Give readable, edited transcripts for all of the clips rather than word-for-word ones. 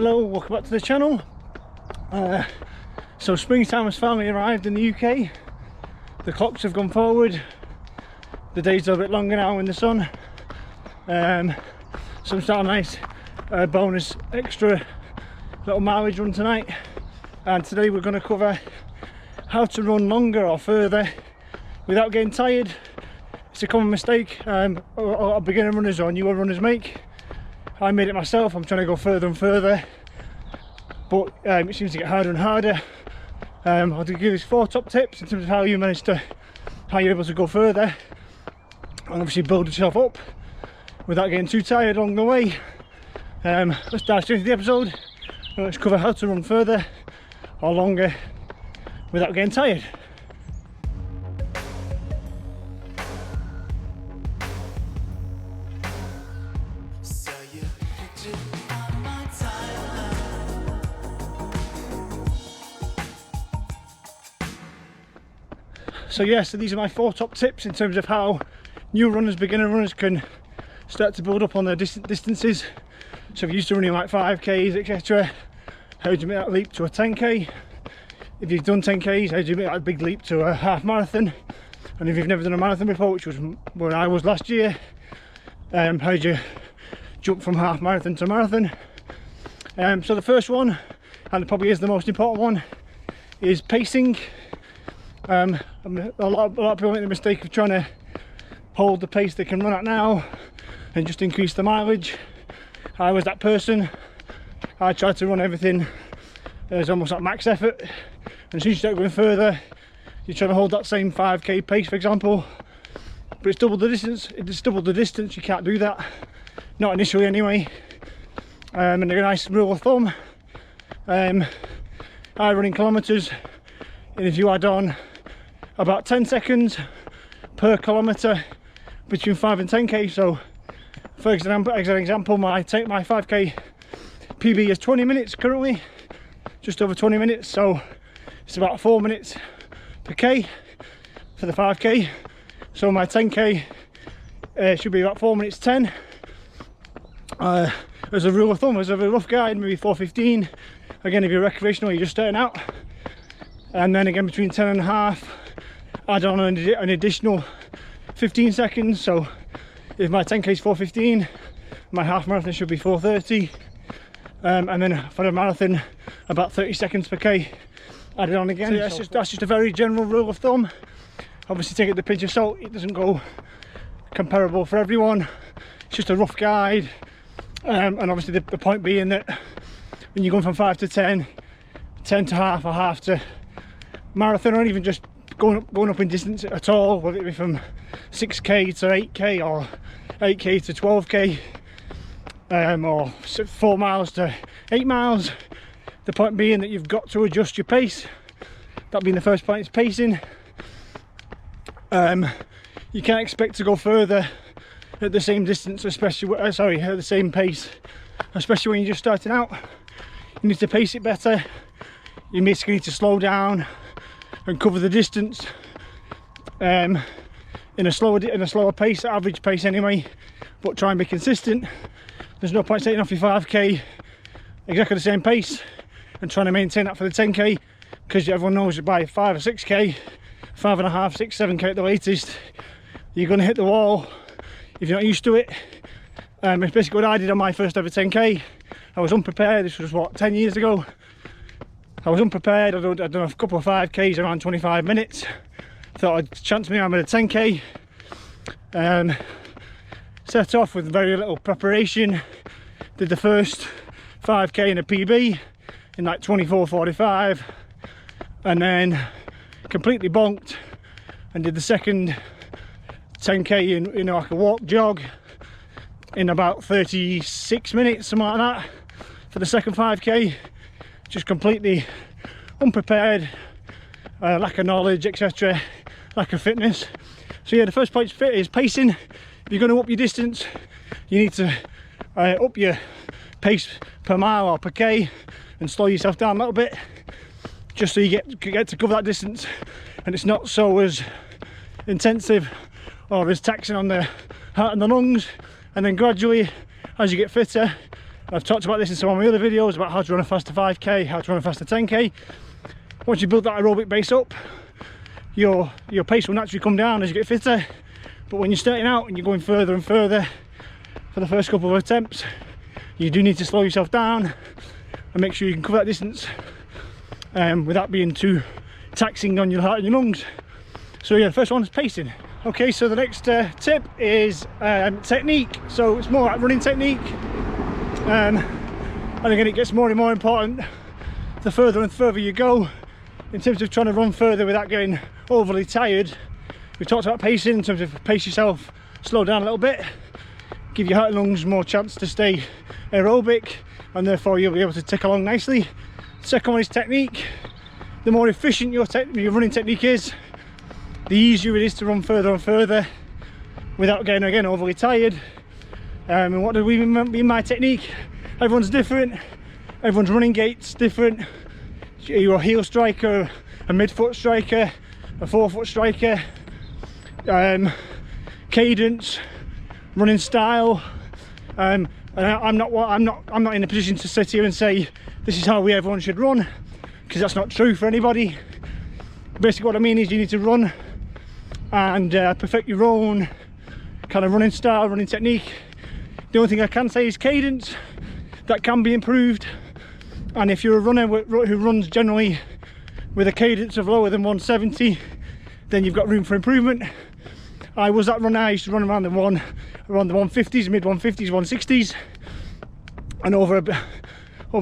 Hello, welcome back to the channel. So springtime has finally arrived in the UK. The clocks have gone forward. The days are a bit longer now in the sun. Some sort of nice bonus extra little mileage run tonight. And today we're going to cover how to run longer or further without getting tired. It's a common mistake a lot of beginner runners or newer runners make. I made it myself. I'm trying to go further and further, but it seems to get harder and harder. I'll give you 4 top tips in terms of how you're able to go further and obviously build yourself up without getting too tired along the way. Let's dive straight into the episode. Let's cover how to run further or longer without getting tired. So these are my 4 top tips in terms of how new runners, beginner runners can start to build up on their distances. So if you're used to running like 5Ks, etc., how do you make that leap to a 10K? If you've done 10Ks, how do you make that big leap to a half marathon? And if you've never done a marathon before, which was where I was last year, how do you jump from half marathon to marathon? So the first one, and it probably is the most important one, is pacing. A lot of people make the mistake of trying to hold the pace they can run at now and just increase the mileage. I was that person. I tried to run everything as almost at max effort, and as soon as you start going further, you're trying to hold that same 5K pace, for example, but it's double the distance. It's double the distance. You can't do that, not initially anyway. And a nice rule of thumb, I run in kilometres, and if you add on about 10 seconds per kilometre between 5 and 10K. So for example, my 5K PB is 20 minutes currently, just over 20 minutes, so it's about 4 minutes per K for the 5K. So my 10K should be about 4 minutes 10. As a rule of thumb, as a rough guide, maybe 4:15. Again, if you're recreational, you're just starting out. And then again, between 10 and a half, add on an additional 15 seconds. So if my 10K is 4:15, my half marathon should be 4:30. And then for a marathon, about 30 seconds per K added on again. So that's just a very general rule of thumb. Obviously take it with a pinch of salt. It doesn't go comparable for everyone. It's just a rough guide. And obviously the point being that when you're going from 5 to 10, 10 to half, or half to marathon, or even just going up in distance at all, whether it be from 6K to 8K or 8K to 12K, or 4 miles to 8 miles. The point being that you've got to adjust your pace. That being the first point, is pacing. You can't expect to go further at the same distance, especially at the same pace, especially when you're just starting out. You need to pace it better. You basically need to slow down and cover the distance in a slower pace, average pace anyway, but try and be consistent. There's no point setting off your 5K exactly the same pace and trying to maintain that for the 10K, because everyone knows that by 5 or 6K, 5.5, 6, 7K at the latest, you're going to hit the wall if you're not used to it. It's basically what I did on my first ever 10K. I was unprepared. This was what, 10 years ago. I was unprepared. I'd done a couple of 5Ks around 25 minutes. Thought I'd chance me arm at a 10K. Set off with very little preparation. Did the first 5K in a PB in like 24:45, and then completely bonked and did the second 10K in like a walk jog in about 36 minutes, something like that, for the second 5K. Just completely unprepared, lack of knowledge, etc., lack of fitness. So yeah, the first point is pacing. If you're going to up your distance, you need to up your pace per mile or per K and slow yourself down a little bit, just so you get to cover that distance and it's not so as intensive or as taxing on the heart and the lungs. And then gradually, as you get fitter, I've talked about this in some of my other videos about how to run a faster 5k, how to run a faster 10k. Once you build that aerobic base up, your pace will naturally come down as you get fitter. But when you're starting out and you're going further and further for the first couple of attempts, you do need to slow yourself down and make sure you can cover that distance without being too taxing on your heart and your lungs. So yeah, the first one is pacing. Okay, so the next tip is technique. So it's more like running technique, and again it gets more and more important the further and further you go in terms of trying to run further without getting overly tired. We talked about pacing in terms of pace yourself, slow down a little bit, give your heart and lungs more chance to stay aerobic, and therefore you'll be able to tick along nicely. Second one is technique. The more efficient your running technique is, the easier it is to run further and further without getting again overly tired. And what do we mean by my technique? Everyone's different, everyone's running gait's different. You're a heel striker, a mid-foot striker, a forefoot striker, cadence, running style. And I'm not in a position to sit here and say this is how everyone should run, because that's not true for anybody. Basically what I mean is you need to run and perfect your own kind of running style, running technique. The only thing I can say is cadence. That can be improved, and if you're a runner who runs generally with a cadence of lower than 170, then you've got room for improvement. I was that runner. I used to run around the 150s, mid 150s, 160s, and over a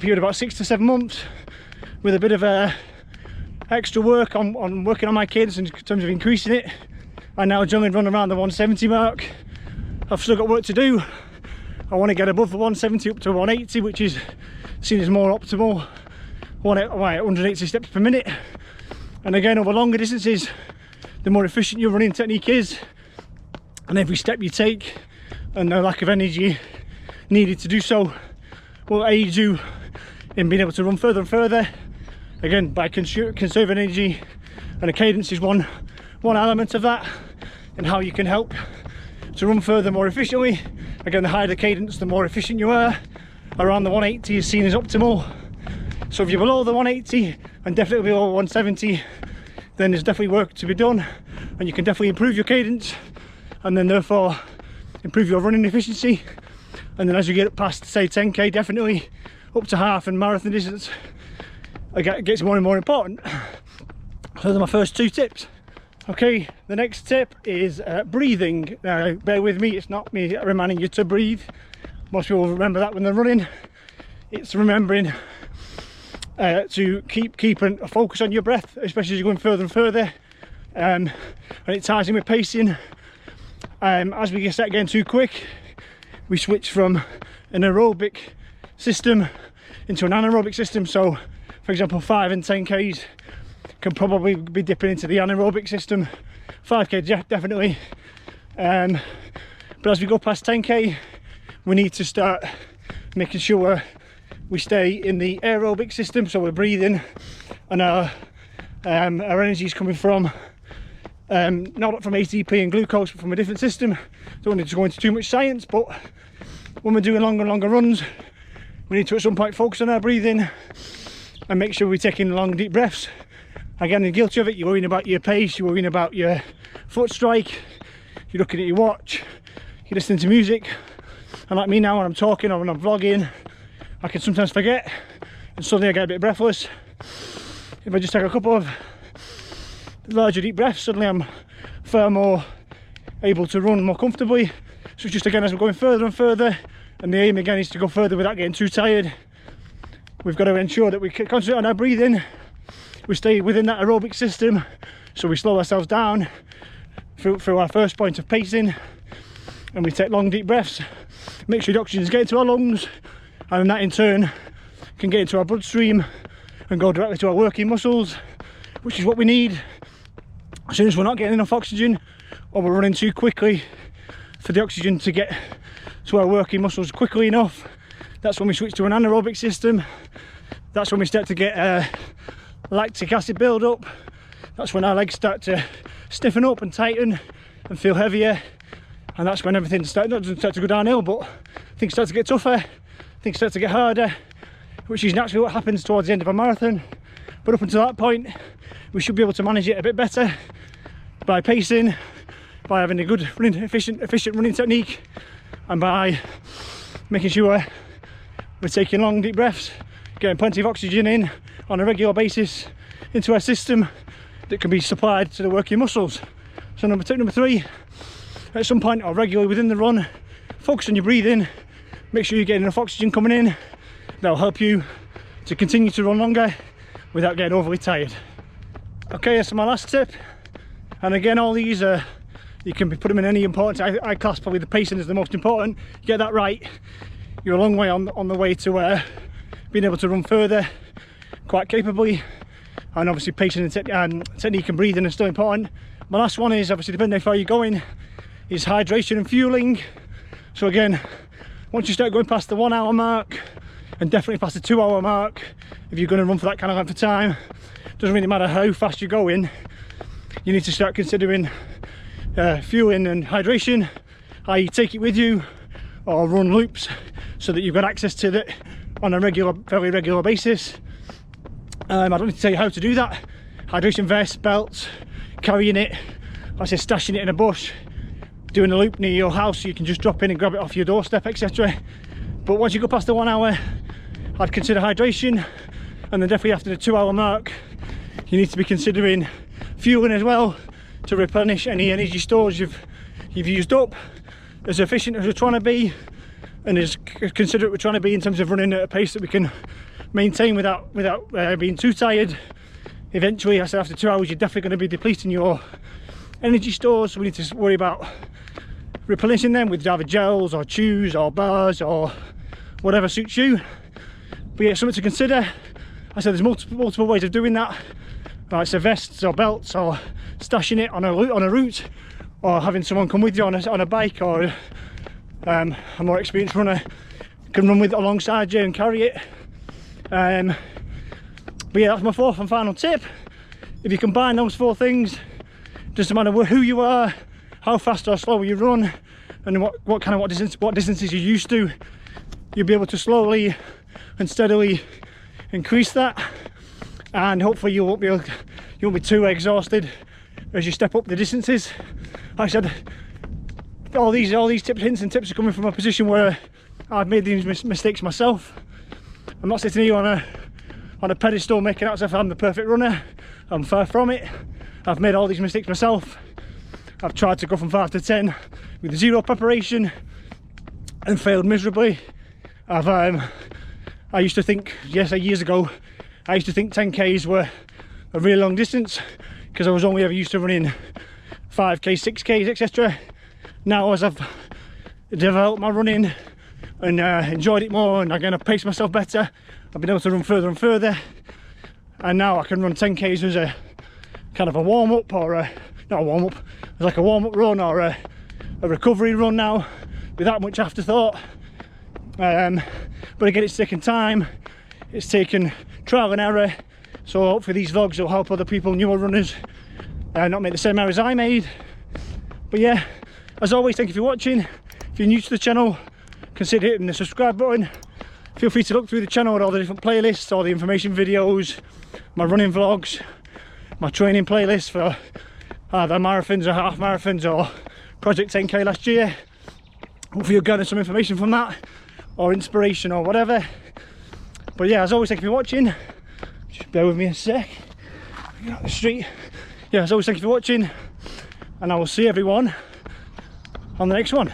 period of about 6 to 7 months, with a bit of extra work on working on my cadence in terms of increasing it, I now generally run around the 170 mark. I've still got work to do. I want to get above the 170 up to 180, which is seen as more optimal, 180 steps per minute. And again, over longer distances, the more efficient your running technique is, and every step you take and the lack of energy needed to do so will aid you in being able to run further and further. Again, by conserving energy, and a cadence is one element of that, and how you can help to run further more efficiently. Again, the higher the cadence, the more efficient you are. Around the 180 is seen as optimal. So if you're below the 180 and definitely below 170, then there's definitely work to be done, and you can definitely improve your cadence, and then therefore improve your running efficiency. And then as you get past, say, 10k, definitely up to half and marathon distance, it gets more and more important. So those are my first two tips. Okay, the next tip is breathing. Now, bear with me, it's not me reminding you to breathe. Most people remember that when they're running. It's remembering to keep a focus on your breath, especially as you're going further and further. And it ties in with pacing. As we start getting too quick, we switch from an aerobic system into an anaerobic system. So, for example, 5 and 10Ks can probably be dipping into the anaerobic system. 5k definitely, but as we go past 10k, we need to start making sure we stay in the aerobic system, so we're breathing and our energy is coming from not from ATP and glucose, but from a different system. Don't need to go into too much science, but when we're doing longer and longer runs, we need to at some point focus on our breathing and make sure we're taking long deep breaths. Again, you're guilty of it. You're worrying about your pace, you're worrying about your foot strike, you're looking at your watch, you're listening to music, and like me now when I'm talking or when I'm vlogging, I can sometimes forget and suddenly I get a bit breathless. If I just take a couple of larger deep breaths, suddenly I'm far more able to run more comfortably. So it's just, again, as we're going further and further, and the aim again is to go further without getting too tired, we've got to ensure that we concentrate on our breathing, we stay within that aerobic system, so we slow ourselves down through our first point of pacing, and we take long deep breaths, make sure the oxygen is getting to our lungs, and that in turn can get into our bloodstream and go directly to our working muscles, which is what we need. As soon as we're not getting enough oxygen, or we're running too quickly for the oxygen to get to our working muscles quickly enough, that's when we switch to an anaerobic system. That's when we start to get lactic acid build up. That's when our legs start to stiffen up and tighten and feel heavier, and that's when everything doesn't start to go downhill, but things start to get tougher. things start to get harder, which is naturally what happens towards the end of a marathon. But up until that point, we should be able to manage it a bit better by pacing, by having a good running, efficient running technique, and by making sure we're taking long deep breaths, getting plenty of oxygen in on a regular basis into our system that can be supplied to the working muscles. So number three, at some point or regularly within the run, focus on your breathing, make sure you're getting enough oxygen coming in. That'll help you to continue to run longer without getting overly tired. Okay, so my last tip, and again all these are, you can put them in any importance. I class probably the pacing as the most important. You get that right, you're a long way on the way to being able to run further quite capably. And obviously pacing and technique and breathing are still important. My last one is, obviously depending on how far you're going, is hydration and fueling. So again, once you start going past the 1 hour mark, and definitely past the 2 hour mark, if you're going to run for that kind of length of time, doesn't really matter how fast you're going, you need to start considering fueling and hydration, i.e. take it with you or run loops so that you've got access to it on a very regular basis. I don't need to tell you how to do that. Hydration vests, belts, carrying it, I say stashing it in a bush, doing a loop near your house so you can just drop in and grab it off your doorstep, etc. But once you go past the 1 hour, I'd consider hydration, and then definitely after the 2 hour mark, you need to be considering fueling as well to replenish any energy stores you've used up. As efficient as we're trying to be, and as considerate we're trying to be in terms of running at a pace that we can maintain without being too tired, eventually, I said after 2 hours, you're definitely going to be depleting your energy stores. So we need to worry about replenishing them with either gels or chews or bars or whatever suits you. But yeah, something to consider. I said there's multiple ways of doing that, like so vests or belts, or stashing it on a route, or having someone come with you on a bike, or a more experienced runner can run with it alongside you and carry it. But yeah, that's my fourth and final tip. If you combine those four things, doesn't matter who you are, how fast or slow you run, and what distances you're used to, you'll be able to slowly and steadily increase that, and hopefully you won't be too exhausted as you step up the distances. Like I said, all these hints and tips are coming from a position where I've made these mistakes myself. I'm not sitting here on a pedestal making out as if I'm the perfect runner. I'm far from it. I've made all these mistakes myself. I've tried to go from 5 to 10 with zero preparation and failed miserably. I used to think, years ago, I used to think 10Ks were a really long distance because I was only ever used to running 5K, 6Ks, etc. Now, as I've developed my running and enjoyed it more, and again I've paced myself better, I've been able to run further and further, and now I can run 10Ks as a kind of a warm-up, or not a warm-up, it's like a warm-up run or a recovery run now, without much afterthought. But again, it's taken time, it's taken trial and error, so hopefully these vlogs will help other people, newer runners, not make the same errors I made. But yeah, as always, thank you for watching. If you're new to the channel, consider hitting the subscribe button. Feel free to look through the channel at all the different playlists, all the information videos, my running vlogs, my training playlist for either marathons or half marathons or Project 10K last year. Hopefully you'll gather some information from that, or inspiration or whatever. But yeah, as always, thank you for watching. Just bear with me a sec. Get out the street. Yeah, as always, thank you for watching, and I will see everyone on the next one.